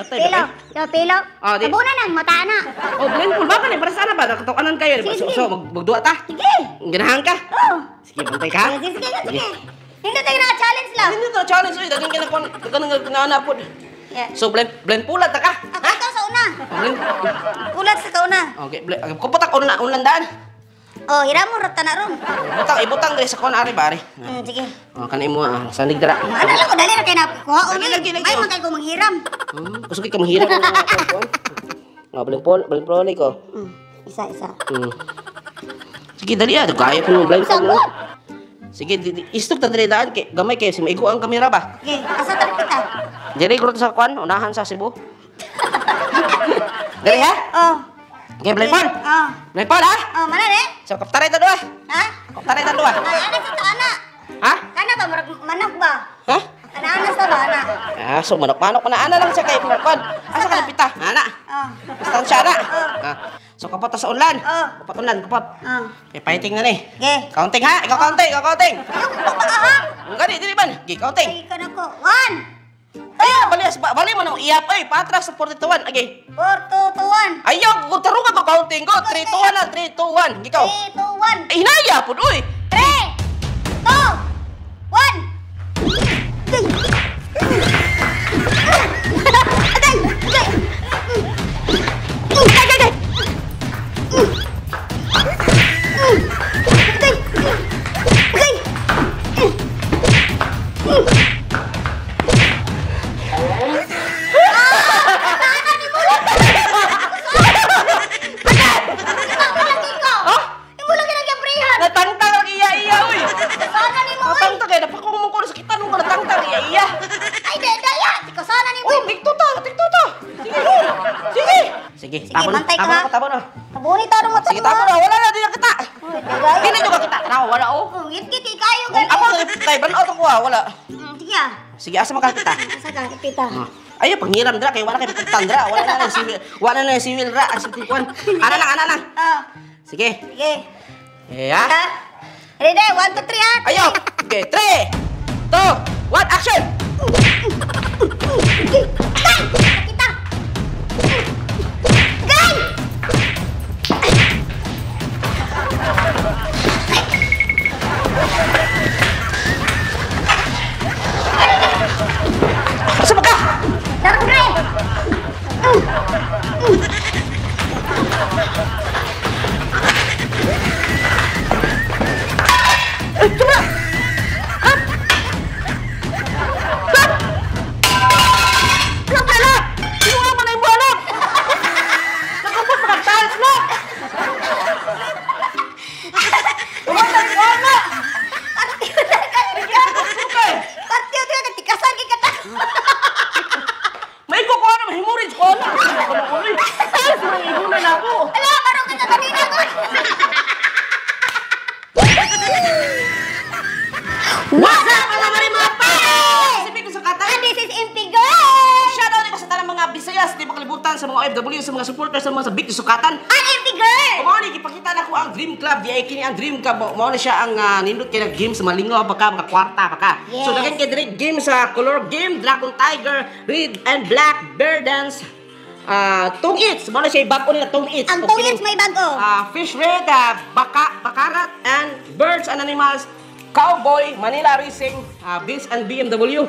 Natay Pilo. ba? Yo, pilo. Ah, di. Tabunan ang mata na. Oh, blend pool ba ka ni? Para sana ba? Nakatawanan kayo. Sige, sige. So, magduwa ta. Sige. Ganahan ka? Oh. Sige, bantay ka. Sige, sige, sige. Hindi tayo na-challenge lang. Hindi to challenge oy, daging kinana po. Yeah. So blend pulat ta ka. Ako ito sa una. Blend. Pulat sa kauna. Okay, kuputak unlandaan. Oh, hiram mo rata na ron. Ibutang diri sa kon ari bari. Sige. Oh, kanay mo sandig dira. Ano lang ko dali na kayo na kuha. Lagi, lagi. May magkay ko manghiram. Usog ka mahirap. Blend pool ko. Isa. Sige, dali kaya ko mo blend Isa pool. mo. Sige, istok ta diri daan kay gamay kay maigo ang kamera ba. Okay, asa tayo kita? Diri ko sa kwan, unahan sa Cebu. Diri ha? Oh. Okay, blend pool. Oh. Blend pool ha? Oh, mana ni? So kaptaray ta duha. Ha? Kaptaray ta duha. Ana sa ana. Ha? Kana ba manok ba? Ha? Ana sa ba ana? Ah, so manok-manok na ana lang siya kay Pinarkon. Asa ka napita? Ana. Oh. Distansya na. Ah. So kapat sa ulan. Oh. Kapat ulan, kapat. Oh. Okay, fighting na ni. Okay. Counting ha? Ikaw counting, ikaw counting. Ha? Ang gani, dili ban? Okay, counting. Ay kana ko. 1. Ay, bali mo nang iyap ay patras sa 42. Okay. 4 2 2 1. Ayaw, kung tarungan ko counting ko. 3 2 1 na, 3 2 1. Ikaw. 3 2 1. Ay, hinaya po, uy. 3 Natangtang ang iya-iya, uy. Natangtang kaya, napakumumong ko na sa kita nung natangtang iya-iya. Ay, daya! Ikaw sana ni mo! Uy, tigto to. Sige. Sige. Sige, Sige, bantay ka, ha? Tabo na. Kabuni taro mo Sige, tabo na. Wala na, di na kita. Dagay. Hindi na juga kita. Wala, oh. Oh, git-git kayo Ako, gani. tayo, banood ako, wala. Sige ah. Sige, asa maka kita. Asa ka kita? Ayo, panghiram dra, kaya wala kayo pagtang dra. Wala na yung siwil dra. Ana lang. Oh, Sige. sige. Yeah. Ha? Ready, 1 2 3 ha? Ayo. Okay, 3, 2, 1, action! Kita. Gay! Asa maka? Dark gray. Coba! Partiyo dia ketikasan kita. May ko ko ano, hemorrhage ko ano. Ibunan ako. Ala, parang kita kanina ko. What's up, mga marimapa? Sabi ko sa kata. And this is MP Girl. Shoutout ko sa tanang mga Bisayas, di makalimutan sa mga OFW, sa mga supporters, sa mga sabik sukatan. And MP Girl. Mao ni ipakita na ko ang Dream Club, di ay kini ang Dream Club. Mao na siya ang nindot kay nag game sa malingaw pa ka, mga kwarta pa ka. Yes. So dagan kay direct game sa color game, Dragon Tiger, Red and Black, Bear Dance, Tung Eats. Mao na siya bago nila Tung Eats. Ang tungits may bago. Fish Red, Bakarat, and Birds and Animals, Cowboy, Manila Racing, Vince and BMW.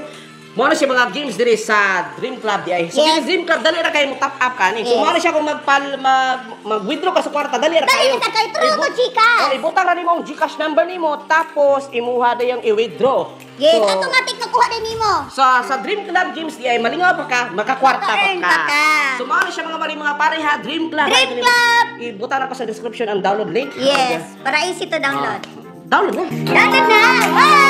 Mo na siya mga games diri sa Dream Club di ay. So Yes. Dream Club dali ra kay mo top up kani. So Yes. mo na siya kung mag-withdraw ka sa kwarta dali ra Dali kayo. sa kay True ko, chika. Ibutang ra nimo ang GCash number nimo tapos imuha da yung i-withdraw. Yes, So, automatic nakuha din nimo. sa Dream Club games di ay malingaw pa ka, makakwarta pa Maka-earn pa ka. ka. So mo na siya mga pare ha, Dream Club. Dream Club. Ibutang ra ko sa description ang download link. Yes, para easy to download. Download na. Download na. Wow!